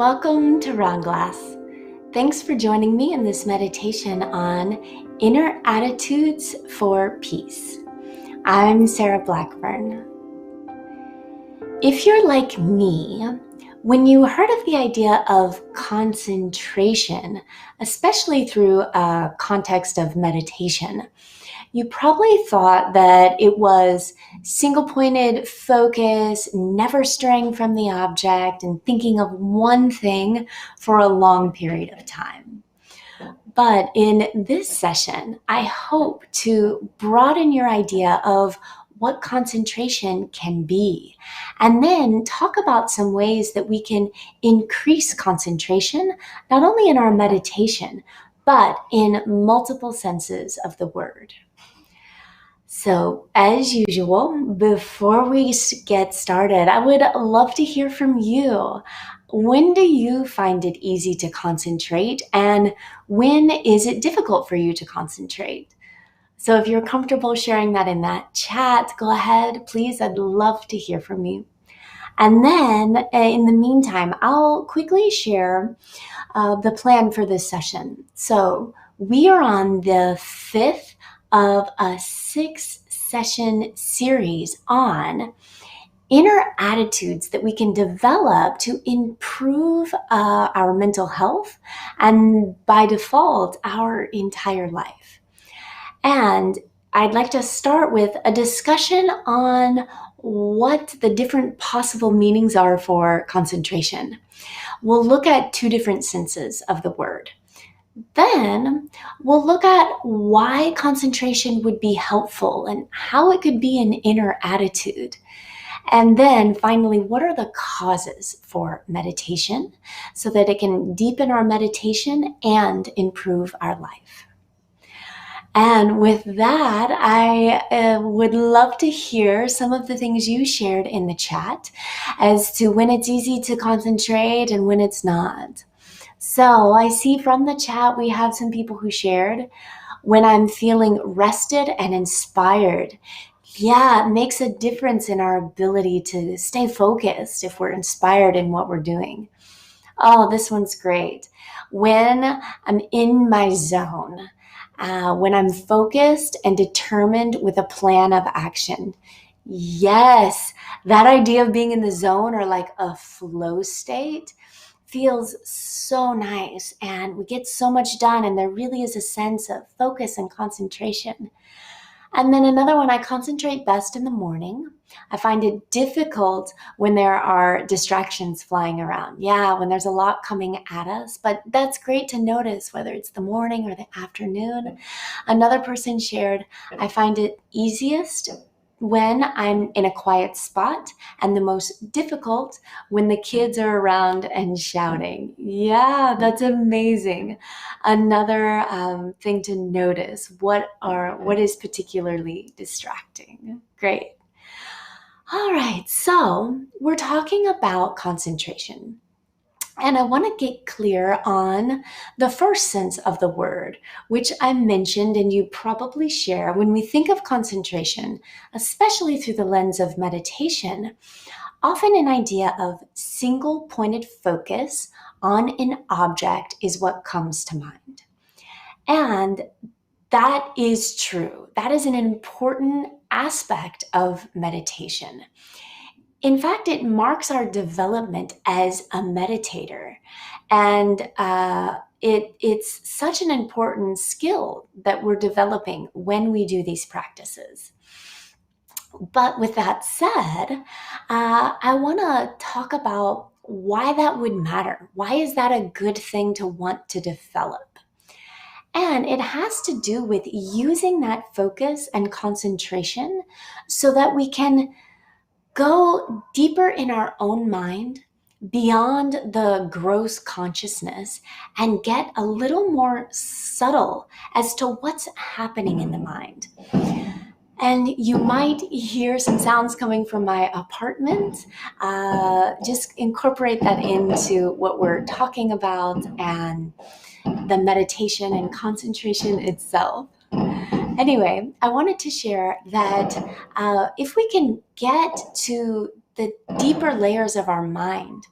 Welcome to Round Glass. Thanks for joining me in this meditation on inner attitudes for peace. I'm Sarah Blackburn. If you're like me, when you heard of the idea of concentration, especially through a context of meditation, you probably thought that it was single-pointed focus, never straying from the object, and thinking of one thing for a long period of time. But in this session, I hope to broaden your idea of what concentration can be, and then talk about some ways that we can increase concentration, not only in our meditation, but in multiple senses of the word. So, as usual, before we get started, I would love to hear from you. When do you find it easy to concentrate, and when is it difficult for you to concentrate? So if you're comfortable sharing that in that chat, go ahead, please. I'd love to hear from you. And then in the meantime, I'll quickly share the plan for this session. So we are on the 5th of a 6-session series on inner attitudes that we can develop to improve our mental health and by default, our entire life. And I'd like to start with a discussion on what the different possible meanings are for concentration. We'll look at 2 different senses of the word. Then we'll look at why concentration would be helpful and how it could be an inner attitude. And then finally, what are the causes for meditation so that it can deepen our meditation and improve our life? And with that, I would love to hear some of the things you shared in the chat as to when it's easy to concentrate and when it's not. So I see from the chat we have some people who shared, when I'm feeling rested and inspired. Yeah, it makes a difference in our ability to stay focused if we're inspired in what we're doing. Oh, this one's great. When I'm in my zone. When I'm focused and determined with a plan of action. Yes, that idea of being in the zone or like a flow state feels so nice and we get so much done and there really is a sense of focus and concentration. And then another one, I concentrate best in the morning. I find it difficult when there are distractions flying around. Yeah, when there's a lot coming at us, but that's great to notice whether it's the morning or the afternoon. Another person shared, I find it easiest when I'm in a quiet spot and the most difficult when the kids are around and shouting. Yeah, that's amazing. Another thing to notice, what is particularly distracting? Great. All right, so we're talking about concentration. And I want to get clear on the first sense of the word, which I mentioned and you probably share. When we think of concentration, especially through the lens of meditation, often an idea of single-pointed focus on an object is what comes to mind. And that is true. That is an important aspect of meditation. In fact, it marks our development as a meditator. And it's such an important skill that we're developing when we do these practices. But with that said, I want to talk about why that would matter. Why is that a good thing to want to develop? And it has to do with using that focus and concentration so that we can go deeper in our own mind, beyond the gross consciousness, and get a little more subtle as to what's happening in the mind. And you might hear some sounds coming from my apartment. Just incorporate that into what we're talking about and the meditation and concentration itself. Anyway, I wanted to share that if we can get to the deeper layers of our mind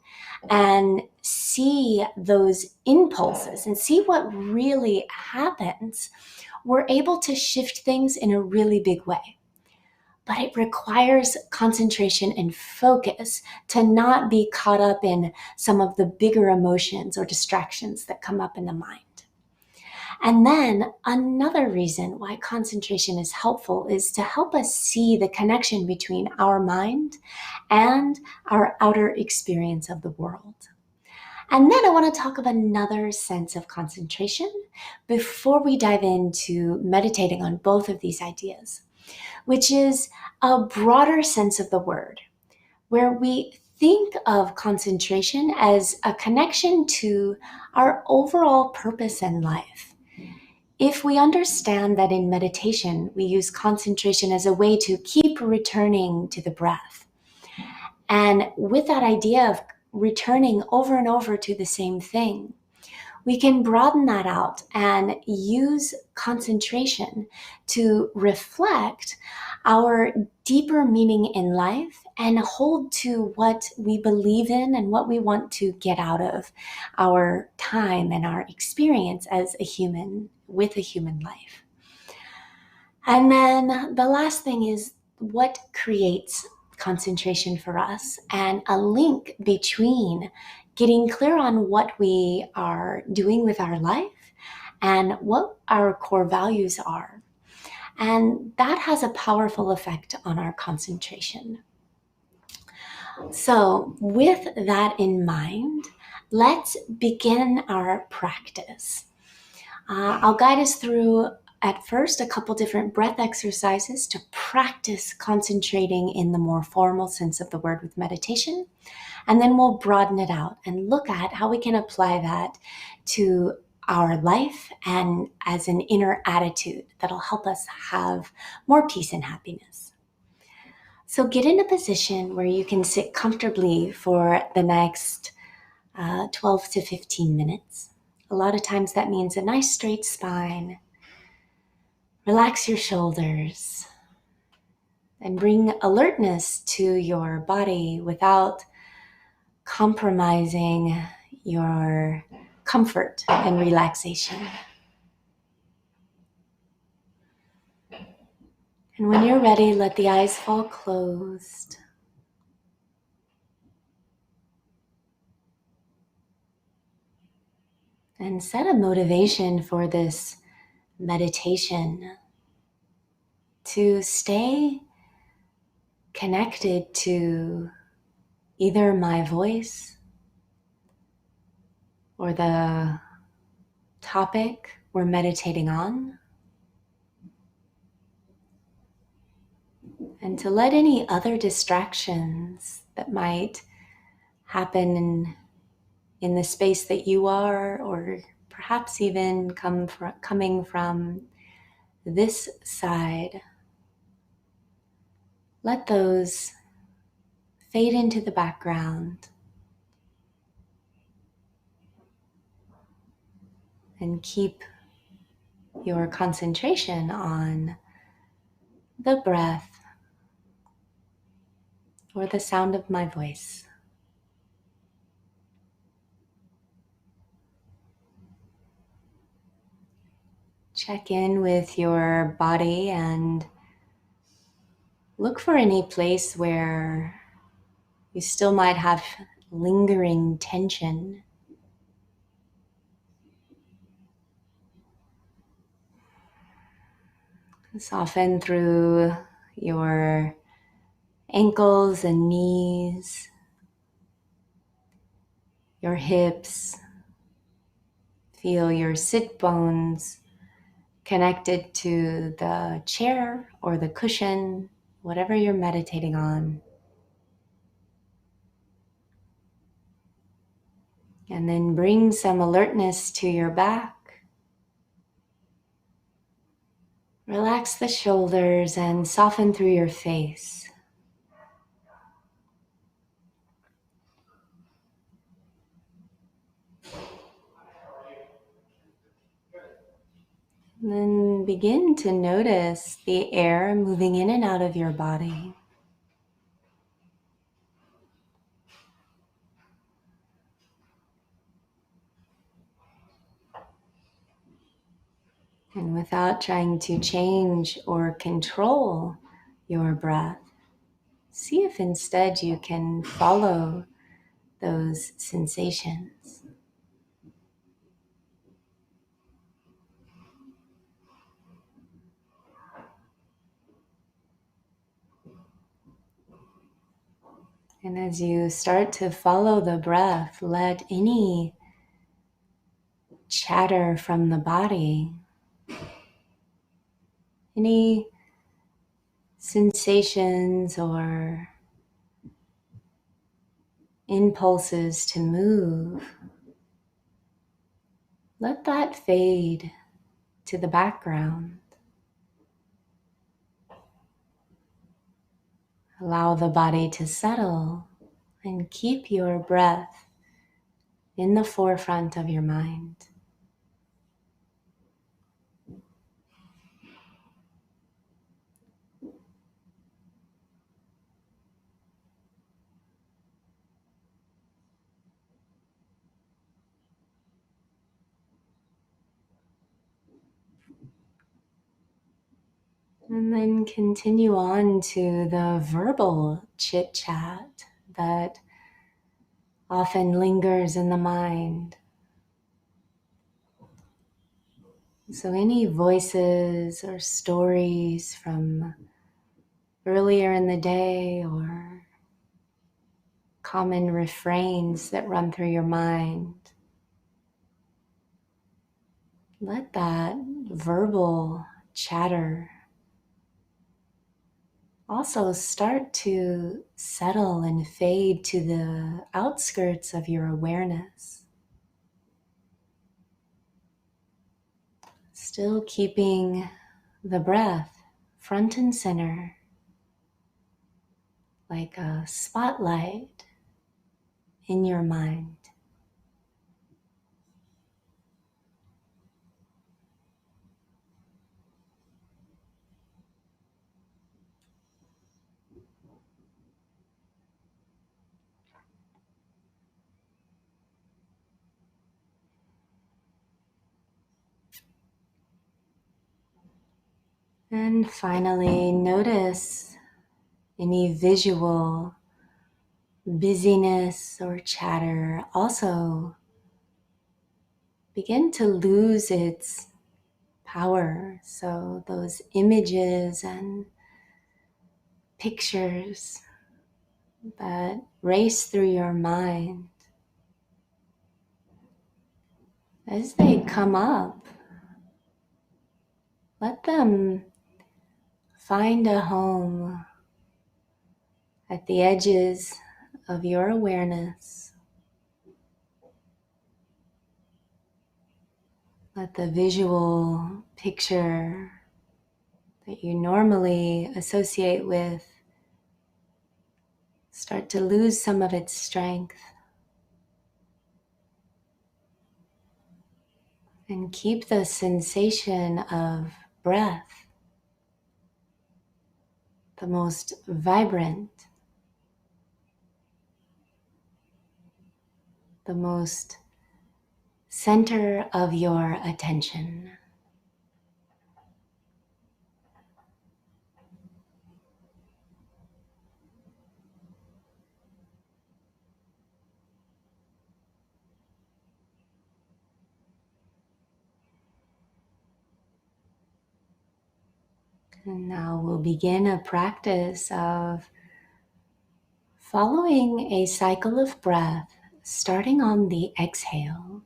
and see those impulses and see what really happens, we're able to shift things in a really big way. But it requires concentration and focus to not be caught up in some of the bigger emotions or distractions that come up in the mind. And then another reason why concentration is helpful is to help us see the connection between our mind and our outer experience of the world. And then I want to talk of another sense of concentration before we dive into meditating on both of these ideas, which is a broader sense of the word, where we think of concentration as a connection to our overall purpose in life. If we understand that in meditation, we use concentration as a way to keep returning to the breath, and with that idea of returning over and over to the same thing, we can broaden that out and use concentration to reflect our deeper meaning in life and hold to what we believe in and what we want to get out of our time and our experience as a human with a human life. And then the last thing is what creates concentration for us, and a link between getting clear on what we are doing with our life and what our core values are. And that has a powerful effect on our concentration. So, with that in mind, let's begin our practice. I'll guide us through at first a couple different breath exercises to practice concentrating in the more formal sense of the word with meditation. And then we'll broaden it out and look at how we can apply that to our life and as an inner attitude that'll help us have more peace and happiness. So get in a position where you can sit comfortably for the next 12 to 15 minutes. A lot of times that means a nice straight spine. Relax your shoulders and bring alertness to your body without compromising your comfort and relaxation. And when you're ready, let the eyes fall closed. And set a motivation for this meditation to stay connected to either my voice or the topic we're meditating on, and to let any other distractions that might happen in the space that you are, or perhaps even coming from this side, let those fade into the background and keep your concentration on the breath or the sound of my voice. Check in with your body and look for any place where you still might have lingering tension. Soften through your ankles and knees, your hips. Feel your sit bones connected to the chair or the cushion, whatever you're meditating on. And then bring some alertness to your back. Relax the shoulders and soften through your face. And then begin to notice the air moving in and out of your body. And without trying to change or control your breath, see if instead you can follow those sensations. And as you start to follow the breath, let any chatter from the body, any sensations or impulses to move, let that fade to the background. Allow the body to settle and keep your breath in the forefront of your mind. And then continue on to the verbal chit chat that often lingers in the mind. So any voices or stories from earlier in the day or common refrains that run through your mind, let that verbal chatter also start to settle and fade to the outskirts of your awareness. Still keeping the breath front and center, like a spotlight in your mind. And finally, notice any visual busyness or chatter also begin to lose its power. So those images and pictures that race through your mind, as they come up, let them find a home at the edges of your awareness. Let the visual picture that you normally associate with start to lose some of its strength. And keep the sensation of breath the most vibrant, the most center of your attention. And now we'll begin a practice of following a cycle of breath, starting on the exhale.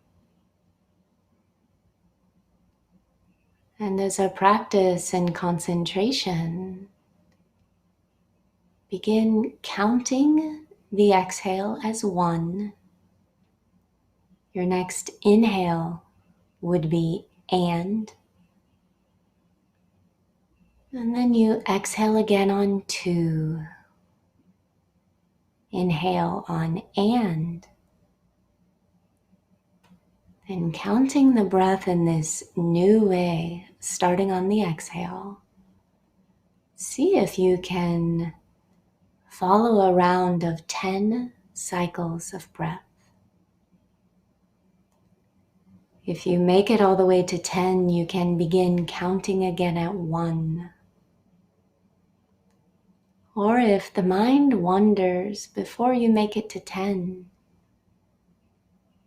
And as a practice and concentration, begin counting the exhale as 1. Your next inhale would be and then you exhale again on 2. Inhale on and counting the breath in this new way, starting on the exhale. See if you can follow a round of 10 cycles of breath. If you make it all the way to 10, you can begin counting again at 1. Or if the mind wanders before you make it to 10,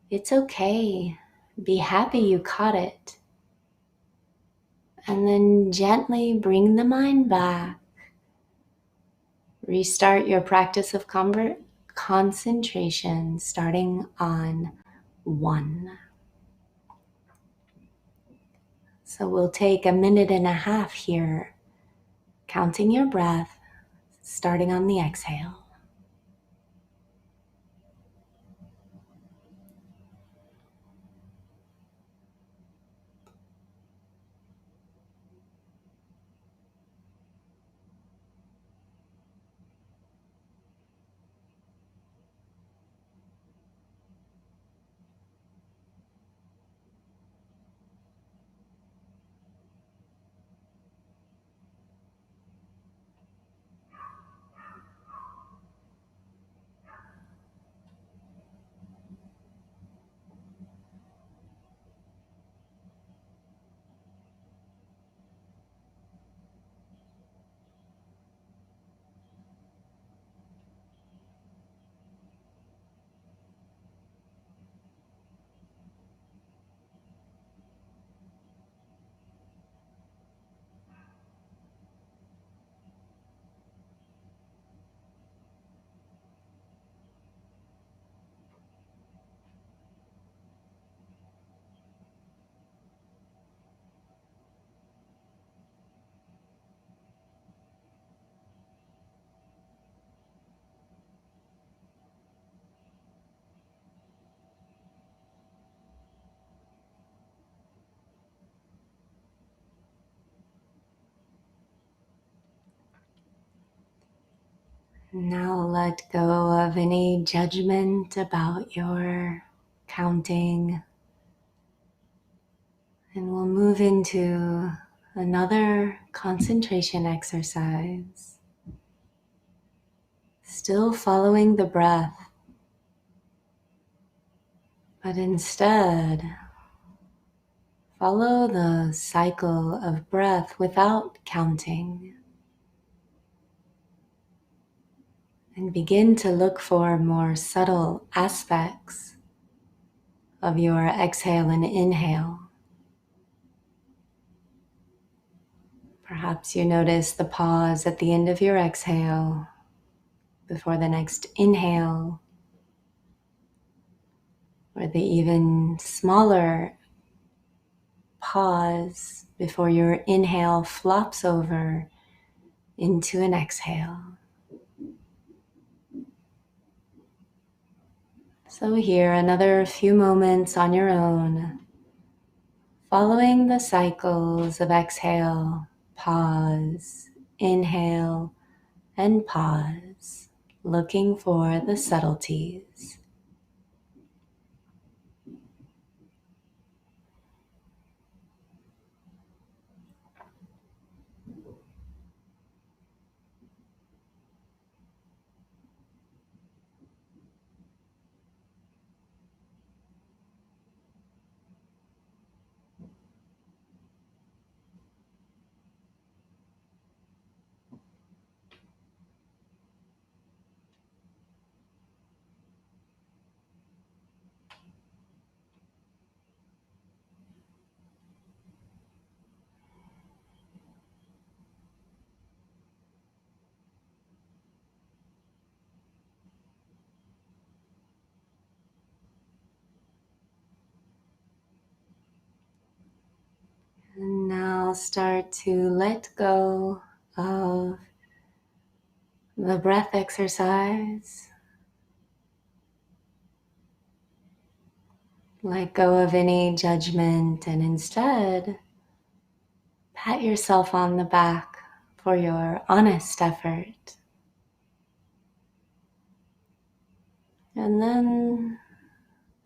it's okay. Be happy you caught it. And then gently bring the mind back. Restart your practice of concentration starting on 1. So we'll take a minute and a half here, counting your breath, starting on the exhale. Now let go of any judgment about your counting, and we'll move into another concentration exercise. Still following the breath, but instead follow the cycle of breath without counting. And begin to look for more subtle aspects of your exhale and inhale. Perhaps you notice the pause at the end of your exhale before the next inhale, or the even smaller pause before your inhale flops over into an exhale. So here, another few moments on your own, following the cycles of exhale, pause, inhale, and pause, looking for the subtleties. And now start to let go of the breath exercise. Let go of any judgment and instead pat yourself on the back for your honest effort. And then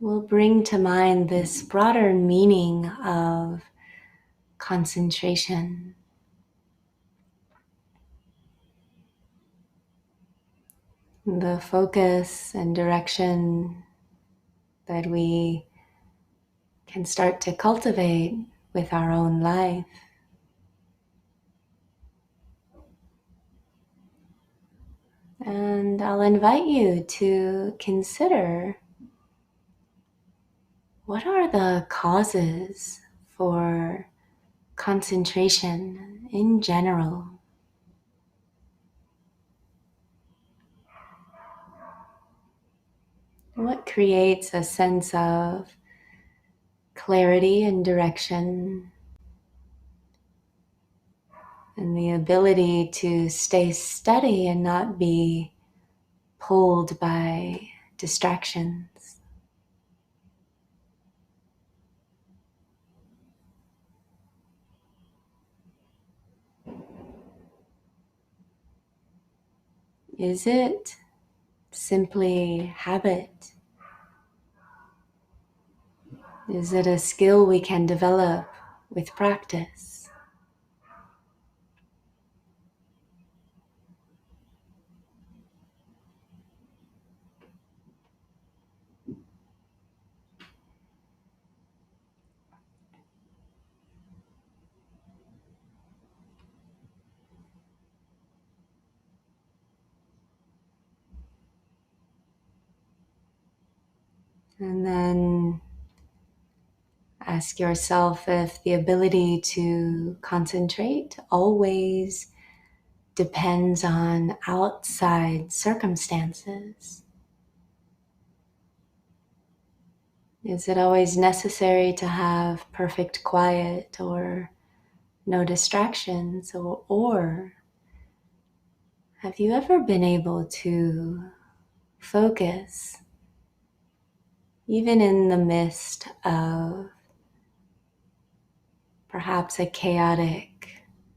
we'll bring to mind this broader meaning of concentration. The focus and direction that we can start to cultivate with our own life. And I'll invite you to consider, what are the causes for concentration in general? What creates a sense of clarity and direction, and the ability to stay steady and not be pulled by distractions? Is it simply habit? Is it a skill we can develop with practice? And then ask yourself if the ability to concentrate always depends on outside circumstances. Is it always necessary to have perfect quiet or no distractions? Or have you ever been able to focus even in the midst of perhaps a chaotic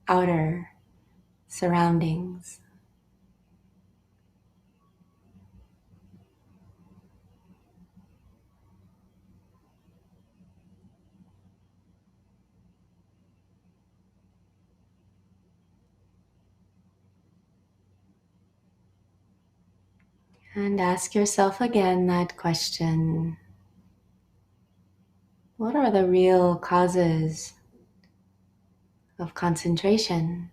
outer surroundings? And ask yourself again that question: what are the real causes of concentration?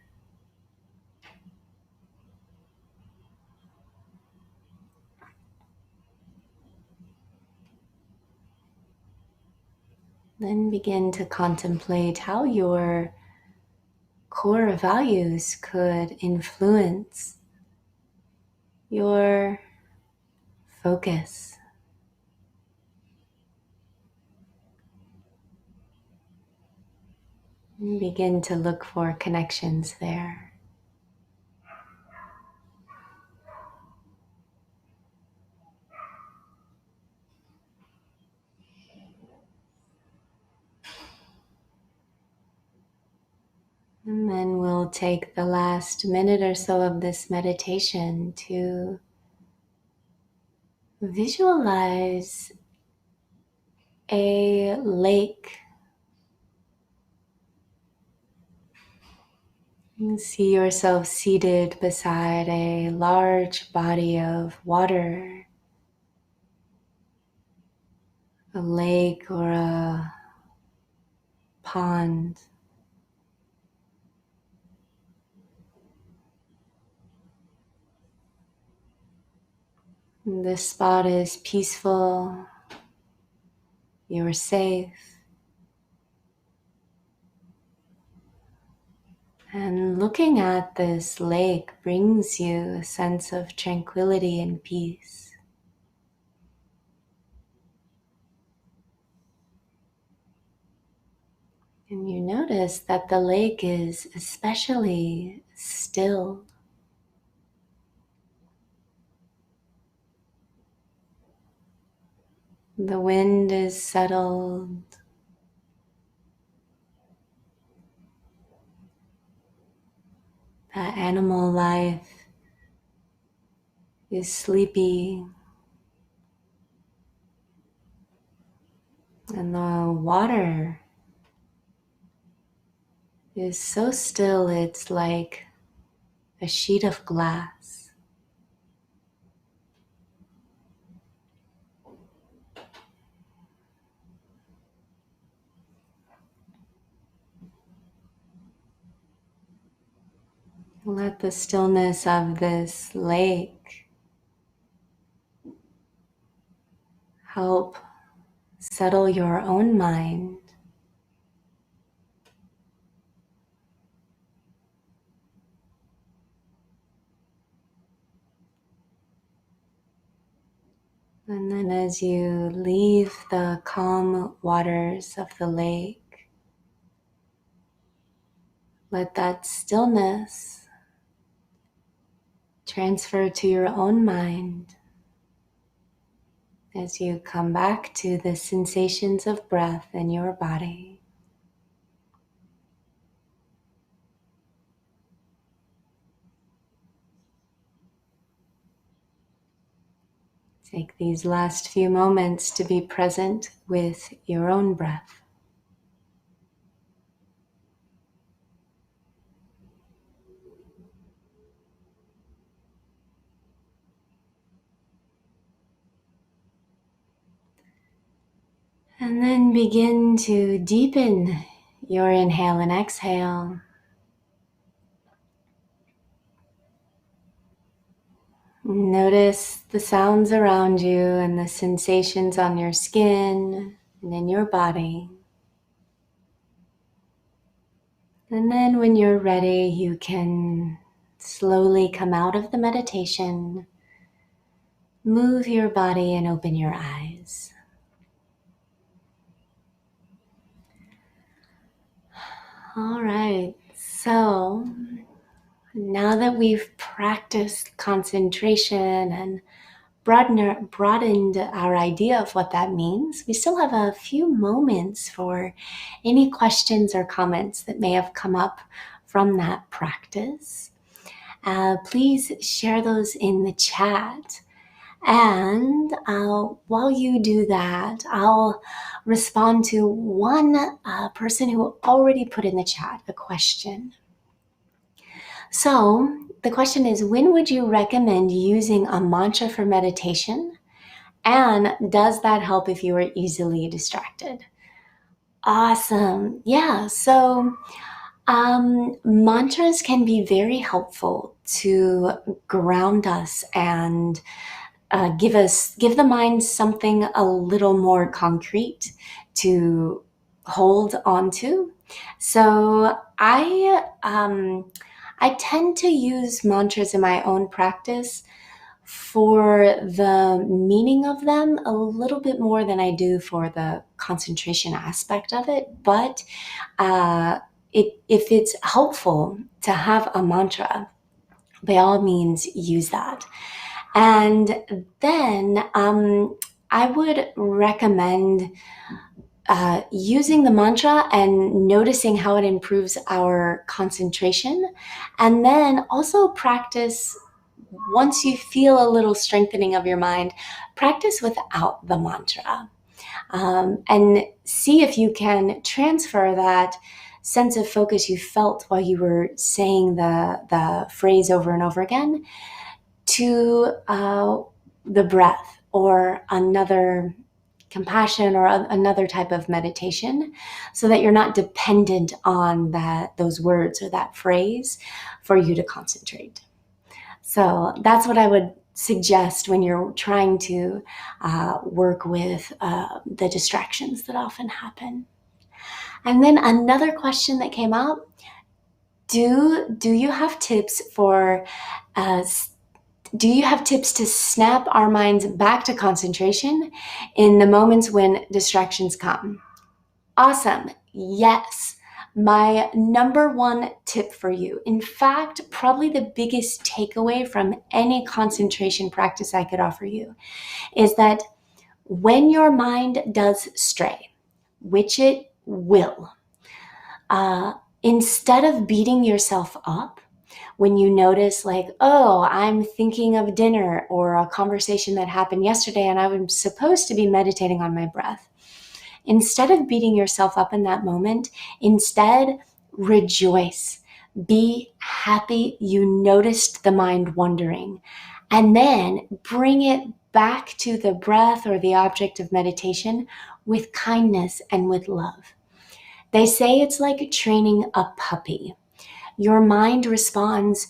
Then begin to contemplate how your core values could influence your focus. And begin to look for connections there. And then we'll take the last minute or so of this meditation to visualize a lake. You see yourself seated beside a large body of water, a lake or a pond. This spot is peaceful, you're safe, and looking at this lake brings you a sense of tranquility and peace. And you notice that the lake is especially still. The wind is settled. The animal life is sleepy. And the water is so still, it's like a sheet of glass. Let the stillness of this lake help settle your own mind. And then as you leave the calm waters of the lake, let that stillness transfer to your own mind as you come back to the sensations of breath in your body. Take these last few moments to be present with your own breath. And then begin to deepen your inhale and exhale. Notice the sounds around you and the sensations on your skin and in your body. And then when you're ready, you can slowly come out of the meditation, move your body and open your eyes. All right, so now that we've practiced concentration and broadened our idea of what that means, we still have a few moments for any questions or comments that may have come up from that practice. Please share those in the chat. And while you do that, I'll respond to one person who already put in the chat a question. So the question is, when would you recommend using a mantra for meditation? And does that help if you are easily distracted? Awesome. Yeah. So mantras can be very helpful to ground us and give the mind something a little more concrete to hold onto. So I tend to use mantras in my own practice for the meaning of them a little bit more than I do for the concentration aspect of it. But if it's helpful to have a mantra, by all means use that. And then I would recommend using the mantra and noticing how it improves our concentration. And then also practice, once you feel a little strengthening of your mind, practice without the mantra. And see if you can transfer that sense of focus you felt while you were saying the phrase over and over again to the breath or another compassion or another type of meditation, so that you're not dependent on those words or that phrase for you to concentrate. So that's what I would suggest when you're trying to work with the distractions that often happen. And then another question that came up: Do you have tips for do you have tips to snap our minds back to concentration in the moments when distractions come? Awesome. Yes. My number one tip for you, in fact, probably the biggest takeaway from any concentration practice I could offer you, is that when your mind does stray, which it will, instead of beating yourself up, when you notice like, oh, I'm thinking of dinner or a conversation that happened yesterday and I was supposed to be meditating on my breath, instead of beating yourself up in that moment, instead rejoice. Be happy you noticed the mind wandering, and then bring it back to the breath or the object of meditation with kindness and with love. They say it's like training a puppy. your mind responds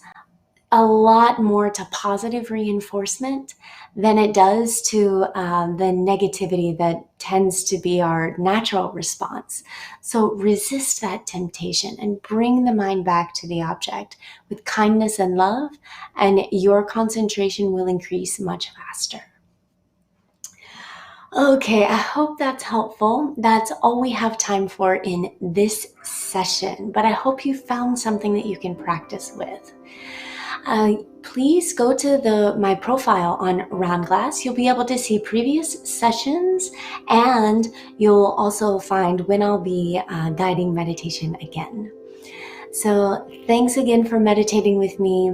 a lot more to positive reinforcement than it does to the negativity that tends to be our natural response. So resist that temptation and bring the mind back to the object with kindness and love, and your concentration will increase much faster. Okay, I hope that's helpful. That's all we have time for in this session, but I hope you found something that you can practice with. Please go to my profile on Round Glass. You'll be able to see previous sessions, and you'll also find when I'll be guiding meditation again. So thanks again for meditating with me.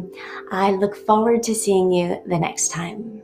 I look forward to seeing you the next time.